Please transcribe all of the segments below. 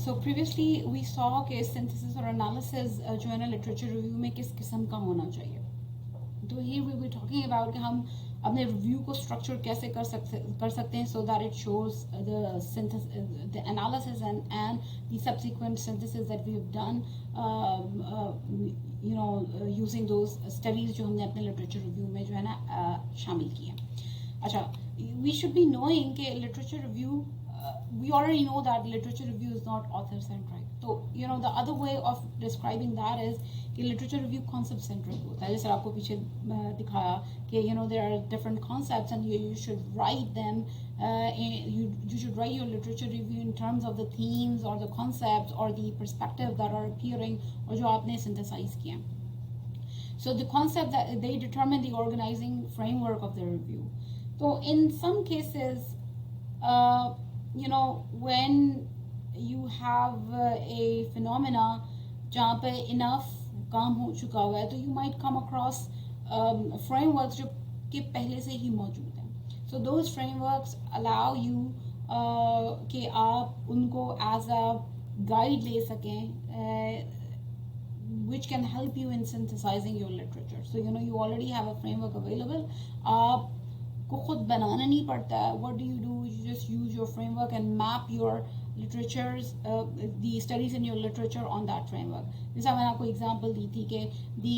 So previously we saw कि synthesis और analysis जो है ना literature review में किस किस्म का होना चाहिए. तो here we were talking about कि हम अपने review को structure कैसे कर सकते हैं so that it shows the synthesis, the analysis and the subsequent synthesis that we have done, using those studies जो हमने अपने literature review में जो है ना शामिल किए हैं. अच्छा, we should be knowing कि literature review, we already know that literature review is not author centric. So the other way of describing that is कि literature review concept centric होता है. जैसे आपको पीछे दिखाया कि there are different concepts and you should write them, you should write your literature review in terms of the themes or the concepts or the perspectives that are appearing और जो आपने synthesize किया. So the concept that they determine the organizing framework of the review. So in some cases, when you have a phenomena जहाँ पे enough काम हो चुका हुआ है, तो you might come across frameworks जो कि पहले से ही मौजूद हैं. So those frameworks allow you कि आप उनको as a guide ले सकें, which can help you in synthesizing your literature. So you already have a framework available. आपको खुद बनाना नहीं पड़ता है. What do? You just use your framework and map your literatures, the studies in your literature on that framework. जैसा मैंने आपको example दी थी कि the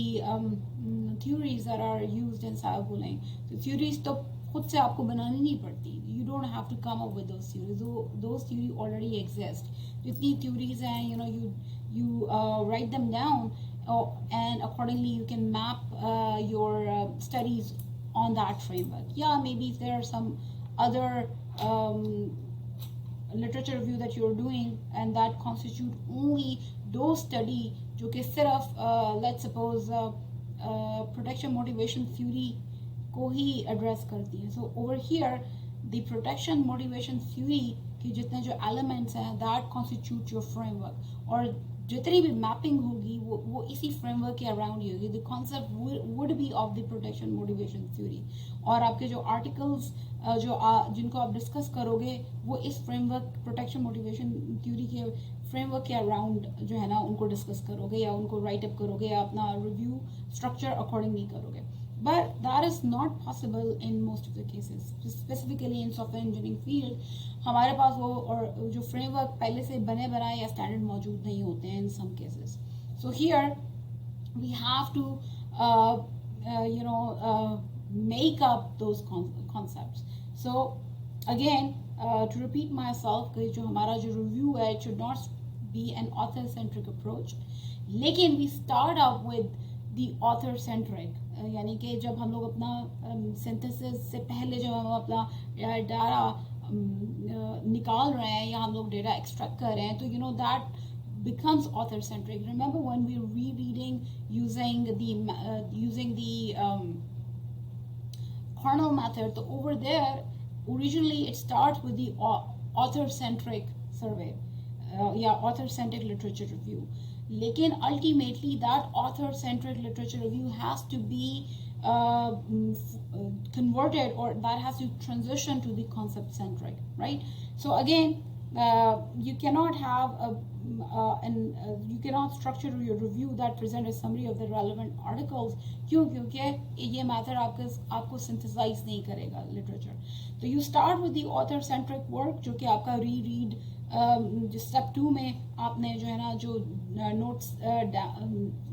theories that are used in cyberbullying. So theories तो खुद से आपको बनानी नहीं पड़ती. You don't have to come up with those theories. Those theories already exist. जितनी theories हैं, you write them down, and accordingly you can map your studies on that framework. Yeah, maybe if there are some other literature review that you're doing and that constitute only those study जो कि सिर्फ let's suppose protection motivation theory को ही address करती है. So over here the protection motivation theory के जितने जो elements हैं that constitute your framework, और जितनी भी mapping होगी वो इसी framework के around ही होगी. The concept would be of the protection motivation theory, और आपके जो articles जिनको आप discuss करोगे वो इस framework protection motivation theory के framework के around जो है ना उनको discuss करोगे या उनको write up करोगे या अपना review structure accordingly करोगे. But that is not possible in most of the cases. Specifically in software engineering field, हमारे पास वो और जो framework पहले से बने बनाए या standard मौजूद नहीं होते हैं in some cases. So here we have to make up those concepts. So again, to repeat myself, कि जो हमारा जो review है, it should not be an author-centric approach. लेकिन we start out with the author-centric, यानी कि जब हम लोग अपना synthesis से पहले जब हम अपना डाटा निकाल रहे हैं या हम लोग data extract कर रहे हैं, तो that becomes author-centric. Remember when we were rereading using the Cornell method, so over there originally it starts with the author-centric survey, author-centric literature review. Lekin ultimately that author-centric literature review has to be converted, or that has to transition to the concept-centric, right? So again, you cannot have you cannot structure your review that present a summary of the relevant articles. क्योंकि ये method आपको synthesize नहीं करेगा literature. So you start with the author-centric work, जो कि आपका reread step 2 में आपने जो है ना जो notes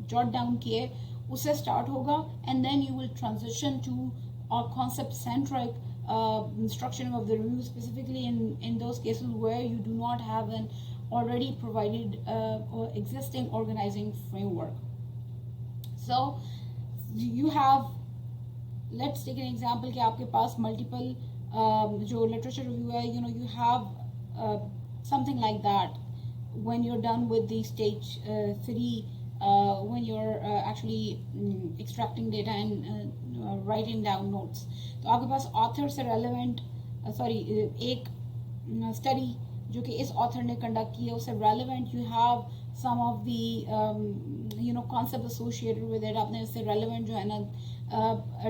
jot down किए उससे start होगा, and then you will transition to a concept-centric structuring of the review, specifically in those cases where you do not have an already provided or existing organizing framework. So you have, let's take an example कि आपके पास multiple जो literature review है, you have something like that when you're done with the stage 3, when you're actually extracting data and writing down notes. तो आपके पास author से relevant एक study जो कि इस author ने conduct की है उससे relevant, you have some of the concept associated with it, आपने उससे relevant जो है ना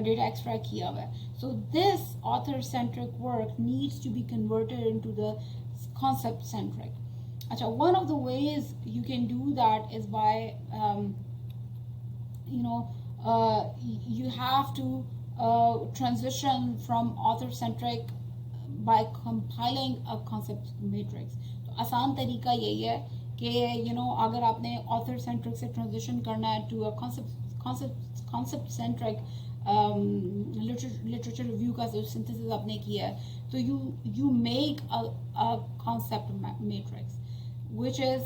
data extract किया हुआ है. So this author centric work needs to be converted into the concept centric. One of the ways you can do that is by you have to transition from author-centric by compiling a concept matrix. तो आसान तरीका यही है कि अगर आपने author-centric से transition करना है to a concept-centric literature review का जो synthesis आपने किया है, तो you make a concept matrix, which is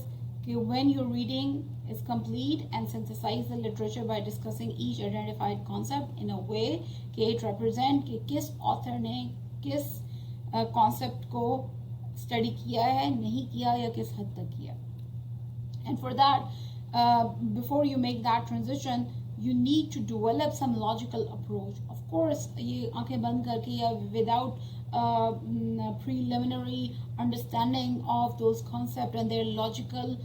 when your reading is complete and synthesize the literature by discussing each identified concept in a way कि it represent कि किस author ने किस concept को study किया है, नहीं किया या किस हद तक किया. And for that, before you make that transition, you need to develop some logical approach. Of course, ये आंखें बंद करके या without preliminary understanding of those concepts and their logical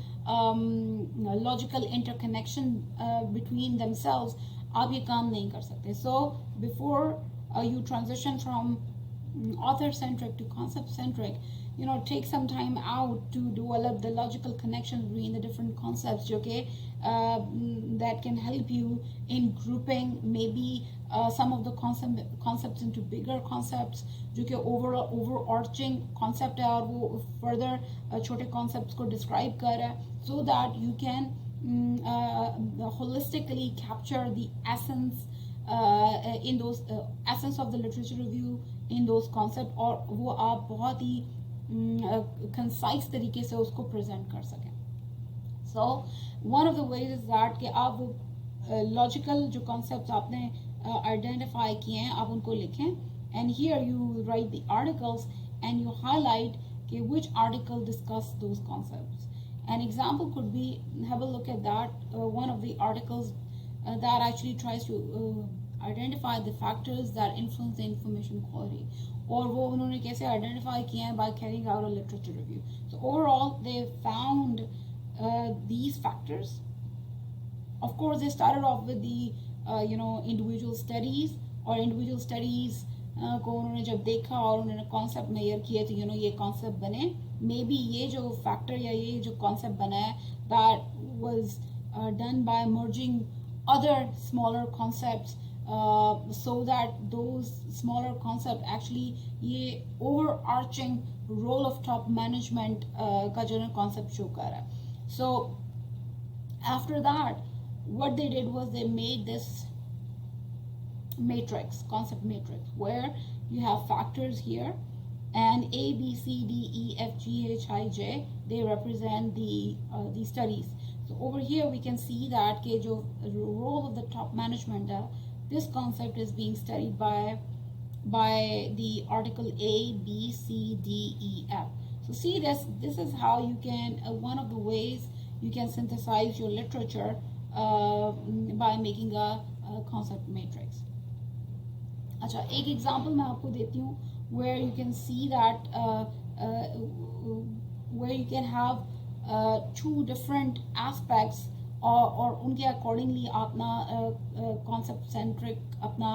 interconnection between themselves, आप ये काम नहीं कर सकते. So before you transition from author-centric to concept-centric, take some time out to develop the logical connection between the different concepts, okay, that can help you in grouping maybe some of the concepts into bigger concepts, जो कि overarching concept है और वो further छोटे concepts को describe कर रहा है, so that you can holistically capture the essence in those essence of the literature review in those concepts, और वो आप बहुत ही concise तरीके से उसको present कर सकें. So one of the ways is that कि आप वो logical जो concepts आपने identify किए हैं आप उनको लिखें, and here you write the articles and you highlight कि which article discuss those concepts. An example could be, have a look at that, one of the articles that actually tries to identify the factors that influence the information quality, और वो उन्होंने कैसे identify किए हैं by carrying out a literature review. So overall they found these factors. Of course they started off with the individual studies, और individual studies को उन्होंने जब देखा और उन्होंने concept measure किए तो ये concept बने. Maybe ये जो factor या ये जो concept बना है, that was done by merging other smaller concepts, so that those smaller concepts actually ये overarching role of top management का जो concept show कर रहा है. So after that, what they did was they made this matrix, concept matrix, where you have factors here, and A, B, C, D, E, F, G, H, I, J, they represent the studies. So over here we can see that के जो role of the top management, this concept is being studied by the article A, B, C, D, E, F. So see this is how you can, one of the ways you can synthesize your literature by making a concept matrix. अच्छा, एक example मैं आपको देती हूँ where you can see that where you can have two different aspects और उनके accordingly अपना concept centric अपना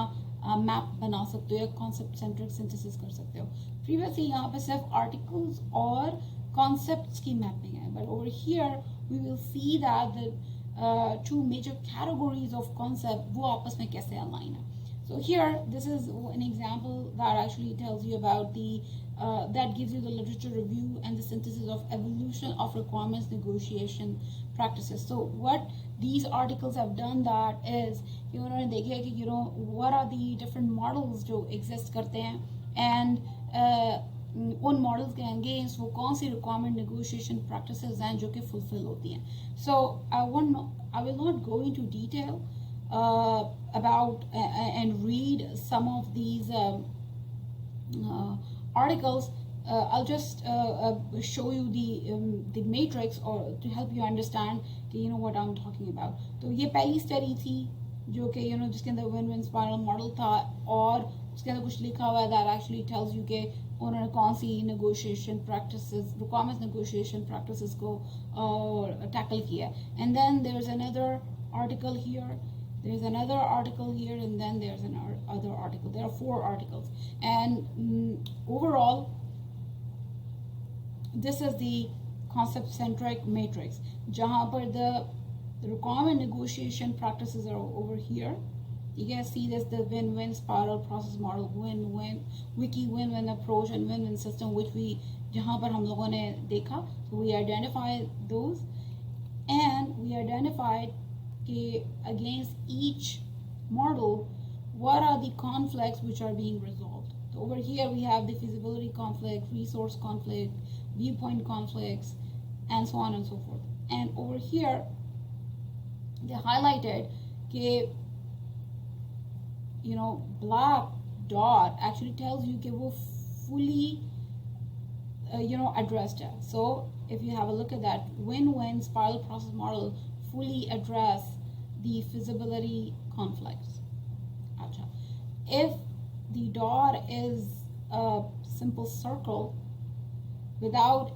map बना सकते हो या concept centric synthesis कर सकते हो. Previously यहाँ पे सिर्फ articles और concepts की mapping है, but over here we will see that the two major categories of concept वो आपस में कैसे align है. So here, this is an example that actually tells you about the, that gives you the literature review and the synthesis of evolution of requirements negotiation practices. So what these articles have done that is, what are the different models जो exist करते हैं, and उन models के against वो कौन सी requirement negotiation practices हैं जो कि fulfill होती हैं. So I will not go into detail about and read some of these articles. I'll just show you the matrix or to help you understand what I'm talking about. तो ये पहली study थी जो कि जिसके अंदर win-win spiral model था, और उसके अंदर कुछ लिखा हुआ है that actually tells you कि उन्होंने कौन सी negotiation practices, requirements negotiation practices को tackle किया. And then there's another article here. There's another article here, and then there's another article. There are 4 articles, and overall, this is the concept centric matrix, जहाँ पर the requirement negotiation practices are over here. You can see this, the win-win spiral process model, win-win wiki, win-win approach and win-win system, which we जहाँ पर हम लोगों ने देखा. So we identified those, and we identified against each model what are the conflicts which are being resolved. So over here we have the feasibility conflict, resource conflict, viewpoint conflicts, and so on and so forth. And over here they highlighted black dot actually tells you कि वो fully addressed है. So if you have a look at that, win-win spiral process model fully address the feasibility conflicts. If the dot is a simple circle with a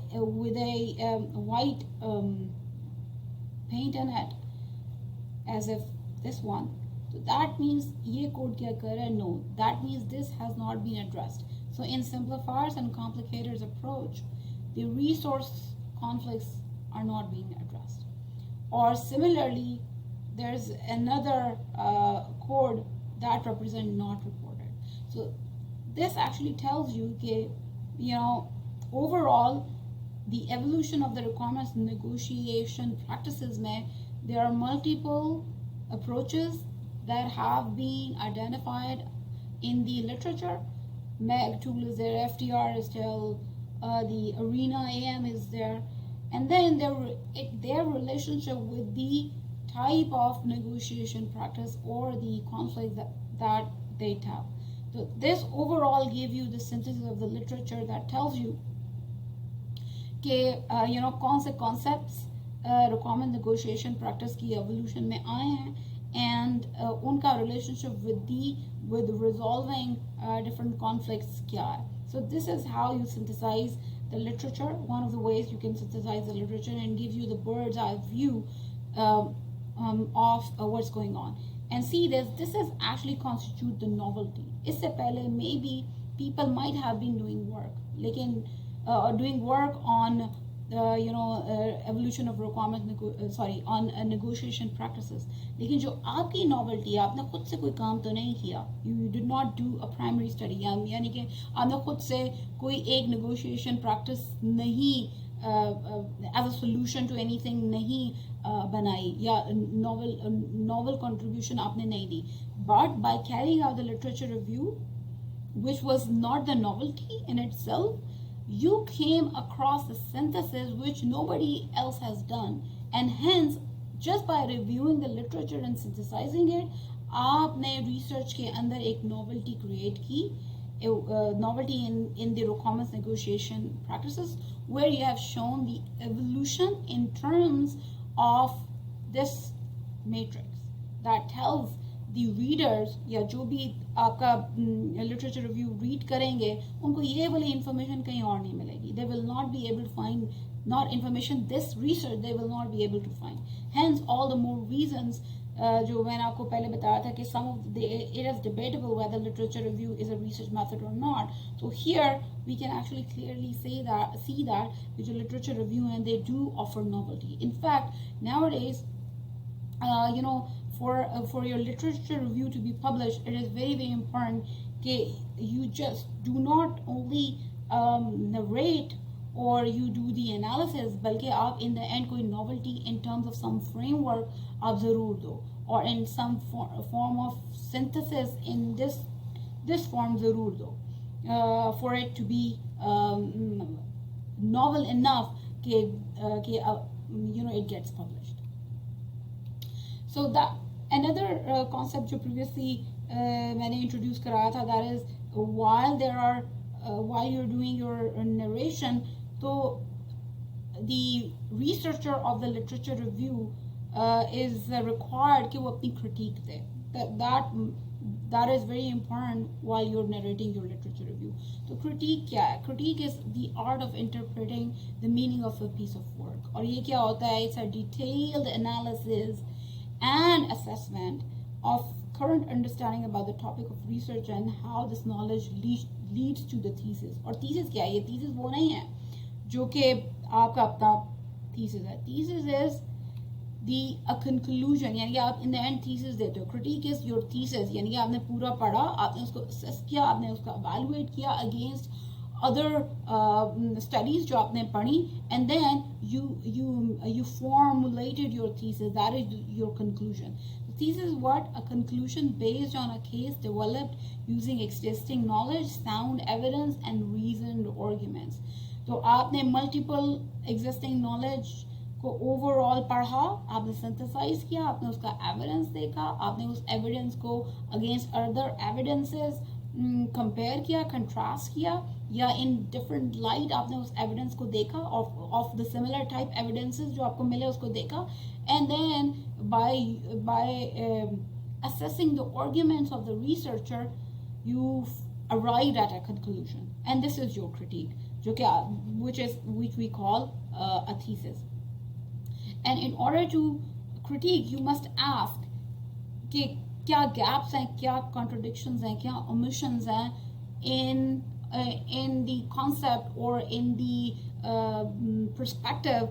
white paint in it, as if this one, so that means ye code kya kar hai? No, that means this has not been addressed. So in simplifiers and complicators approach, the resource conflicts are not being addressed. Or similarly, there's another code that represent not reported. So this actually tells you overall the evolution of the requirements negotiation practices there are multiple approaches that have been identified in the literature. MEG tool is there, FTR is still, the ARENA AM is there, and then their relationship with the type of negotiation practice or the conflict that they have. So this overall gave you the synthesis of the literature that tells you कौन से concepts requirement negotiation practice की evolution में आए हैं, and उनका relationship with resolving different conflicts क्या है. So this is how you synthesize the literature. One of the ways you can synthesize the literature and give you the bird's eye view of what's going on. And see this is actually constitute the novelty. इससे पहले maybe people might have been doing work, लेकिन doing work on evolution of requirement on negotiation practices. लेकिन जो आपकी novelty है, आपने खुद से कोई काम तो नहीं किया. You did not do a primary study. यानी कि आपने खुद से कोई एक negotiation practice नहीं as a solution to anything नहीं बनाई, या novel contribution आपने नहीं दी. But by carrying out the literature review, which was not the novelty in itself, you came across the synthesis which nobody else has done, and hence just by reviewing the literature and synthesizing it, आपने research के अंदर एक novelty create की, novelty in the requirements negotiation practices, where you have shown the evolution in terms of this matrix that tells the readers, या जो भी आपका literature review read करेंगे, उनको ये वाली information कहीं और नहीं मिलेगी. They will not be able to find not information, this research they will not be able to find. Hence all the more reasons जो मैंने आपको पहले बताया था कि it is debatable whether literature review is a research method or not. So here we can actually clearly see that with the literature review, and they do offer novelty. In fact, nowadays, for your literature review to be published, it is very, very important that you just do not only narrate or you do the analysis, बल्कि आप in the end कोई novelty in terms of some framework आप ज़रूर दो, or in some form of synthesis in this form ज़रूर दो, for it to be novel enough कि it gets published. So that another concept जो previously मैंने introduce कराया था, that is while you're doing your narration, so the researcher of the literature review is required कि वो अपनी critique they. That is very important while you're narrating your literature review. So critique क्या है? Critique is the art of interpreting the meaning of a piece of work. और ये क्या होता है? It's a detailed analysis and assessment of current understanding about the topic of research and how this knowledge leads to the thesis. और thesis क्या है? ये thesis वो नहीं है जो कि आपका अपना thesis है. Thesis is a conclusion, यानी कि आप in the end thesis देते हो. Critique is your thesis, यानी कि आपने पूरा पढ़ा, आपने उसको assess किया, आपने उसका evaluate किया against other studies जो आपने पढ़ी, and then you formulated your thesis. That is your conclusion. The thesis is what? A conclusion based on a case developed using existing knowledge, sound evidence, and reasoned arguments. तो आपने multiple existing knowledge को overall पढ़ा, आपने synthesise किया, आपने उसका evidence देखा, आपने उस एविडेंस को अगेंस्ट अदर एविडेंसेस कंपेयर किया, कंट्रास्ट किया, या इन डिफरेंट लाइट आपने उस एविडेंस को देखा of the similar type evidences जो आपको मिले उसको देखा, and then by assessing the arguments of the researcher you arrived at a conclusion, and this is your critique जो कि which we call a thesis. And in order to critique, you must ask कि क्या gaps हैं, क्या contradictions हैं, क्या omissions हैं in the concept or in the perspective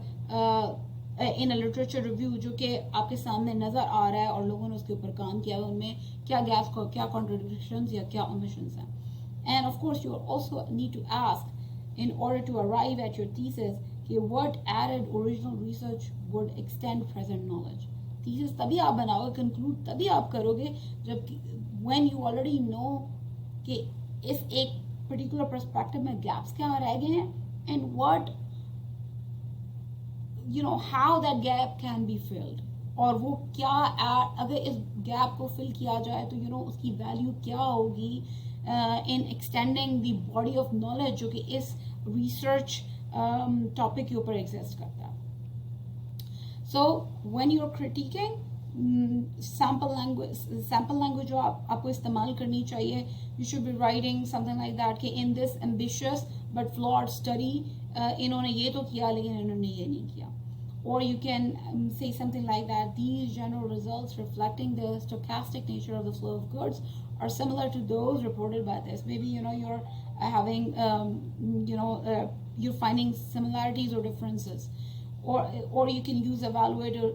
in a literature review जो कि आपके सामने नज़र आ रहा है और लोगों ने उसके ऊपर काम किया है, उनमें क्या gaps, क्या contradictions या क्या omissions हैं. And of course you also need to ask in order to arrive at your thesis what added original research would extend present knowledge. Thesis तभी आप बनाओगे, conclude तभी आप करोगे जब when you already know कि इस एक particular perspective में gaps क्या रह गए हैं, and what how that gap can be filled, और वो क्या अगर इस gap को fill किया जाए तो उसकी value क्या होगी in extending the body of knowledge जो कि इस research टॉपिक के ऊपर एग्जिस्ट करता है. So when you are critiquing, sample language जो आपको इस्तेमाल करनी चाहिए, you should be writing something like that कि in this ambitious but flawed study इन्होंने ये तो किया लेकिन इन्होंने ये नहीं किया. Or you can say something like that, these general results reflecting the stochastic nature of the flow of goods are similar to those reported by this. Maybe you're having you're finding similarities or differences, or you can use evaluative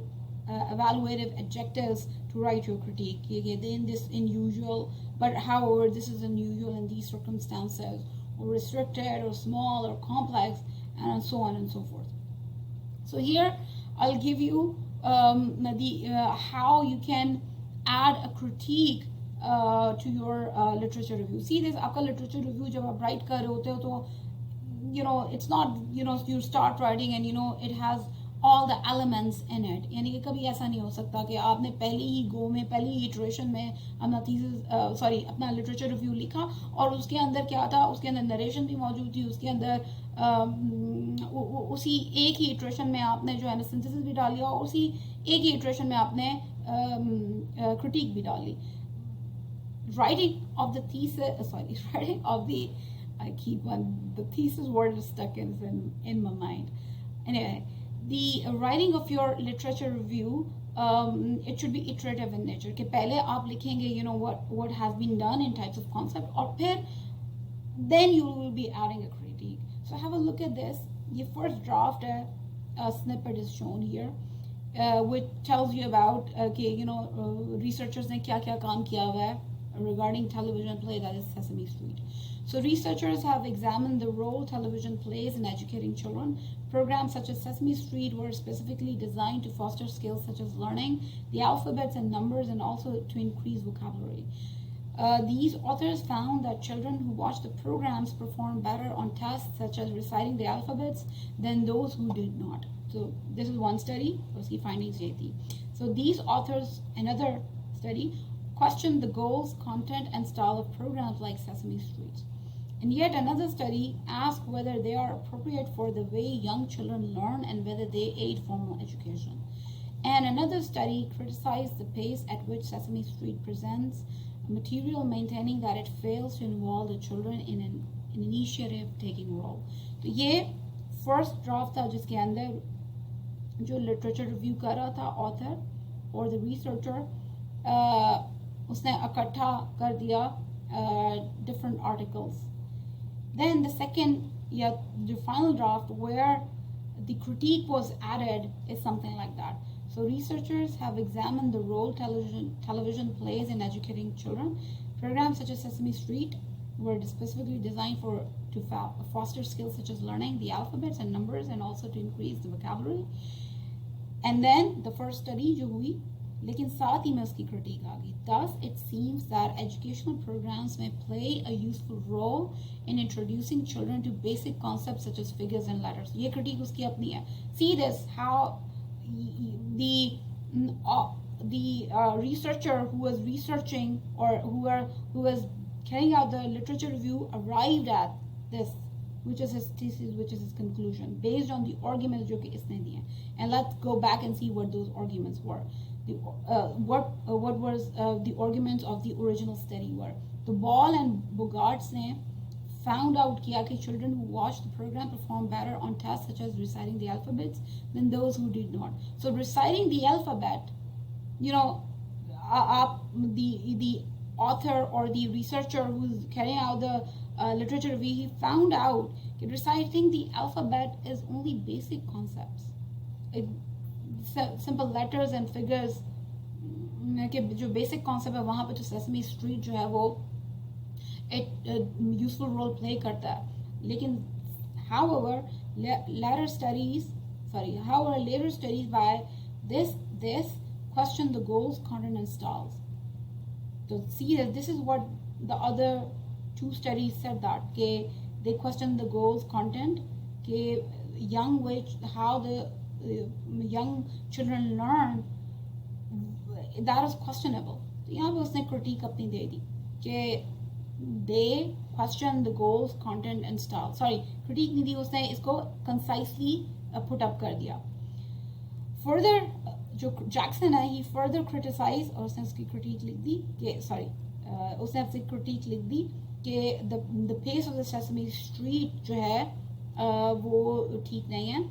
adjectives to write your critique. Then this unusual, but however this is unusual in these circumstances, or restricted or small or complex, and so on and so forth. So here I'll give you how you can add a critique to your literature review. See this, आपका literature review जब आप write कर रहे होते हो तो it's not you start writing and it has all the elements in it. यानी कि कभी ऐसा नहीं हो सकता कि आपने पहली ही iteration में अपना thesis अपना literature review लिखा और उसके अंदर क्या था, उसके अंदर narration भी मौजूद थी, उसके अंदर उसी एक ही iteration में आपने जो है ना synthesis भी डाल लिया और उसी एक ही iteration में आपने critique भी डाल ली. Writing of the thesis word is stuck in my mind. Anyway, the writing of your literature review, it should be iterative in nature. कि पहले आप लिखेंगे what has been done in types of concept, और फिर then you will be adding a critique. So have a look at this. Your first draft a snippet is shown here, which tells you about researchers ने क्या काम किया हुआ है regarding television play, that is Sesame Street. So researchers have examined the role television plays in educating children. Programs such as Sesame Street were specifically designed to foster skills such as learning the alphabets and numbers, and also to increase vocabulary. These authors found that children who watched the programs performed better on tests such as reciting the alphabets than those who did not. So this is one study, उसकी findings ये थी. So these authors, another study, questioned the goals, content, and style of programs like Sesame Street. And yet another study asked whether they are appropriate for the way young children learn and whether they aid formal education. And another study criticized the pace at which Sesame Street presents material, maintaining that it fails to involve the children in an initiative-taking role. तो ये first draft था जिसके अंदर जो literature review कर रहा था author or the researcher, उसने इकट्ठा कर दिया different articles. Then the second, the final draft, where the critique was added is something like that. So researchers have examined the role television plays in educating children. Programs such as Sesame Street were specifically designed to foster skills such as learning the alphabets and numbers, and also to increase the vocabulary. And then the first study जो हुई, लेकिन साथ ही में उसकी critique आ गई. Thus, it seems that educational programs may play a useful role in introducing children to basic concepts such as figures and letters. ये critique उसकी अपनी है. See this, how the researcher who was researching, or who was carrying out the literature review, arrived at this, which is his thesis, which is his conclusion, based on the arguments जो कि इसने दिए. And let's go back and see what those arguments were. What was the arguments of the original study were. The Ball and Bogarts ने found out किया कि children who watched the program performed better on tests such as reciting the alphabets than those who did not. So reciting the alphabet, you know, the author or the researcher who's carrying out the literature review, he found out that reciting the alphabet is only basic concepts. Simple letters and figures के जो basic concept है, वहाँ पे तो Sesame Street जो है वो एक useful role play करता है. लेकिन however later studies by this question the goals, content and styles. So see that this is what the other two studies said, that they questioned the goals, content, how the young children learn, that is questionable. तो यहाँ पे उसने critique अपनी दे दी कि they question the goals, content and style. Sorry, critique नहीं दी उसने, इसको concisely put up कर दिया. Further, जो Jackson है, he further criticized, और उसने उसकी critique लिख दी कि उसने अपनी critique लिख दी कि the pace of the Sesame Street जो है वो ठीक नहीं है,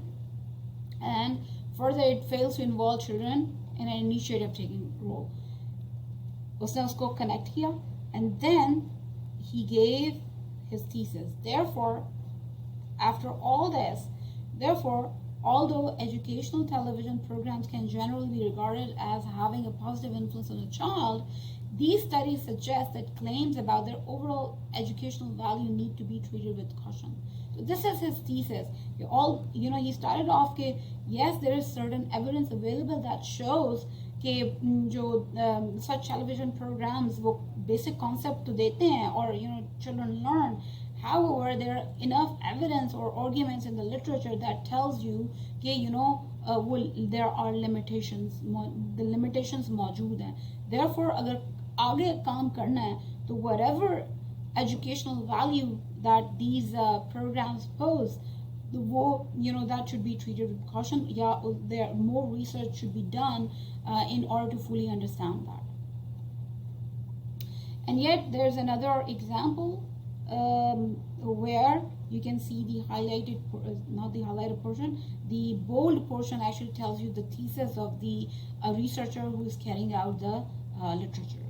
and further it fails to involve children in an initiative taking role. उसने उसको connect किया, and then he gave his thesis. Therefore, after all this, although educational television programs can generally be regarded as having a positive influence on a child, these studies suggest that claims about their overall educational value need to be treated with caution. So this is his thesis. He started off that yes, there is certain evidence available that shows that such television programs वो basic concept तो देते हैं, or children learn. However, there are enough evidence or arguments in the literature that tells you there are limitations. The limitations मौजूद हैं. Therefore, अगर आगे काम करना है, तो whatever educational value that these programs pose, that should be treated with caution. More research should be done in order to fully understand that. And yet, there's another example where you can see the highlighted, not the highlighted portion, the bold portion actually tells you the thesis of the researcher who is carrying out the literature.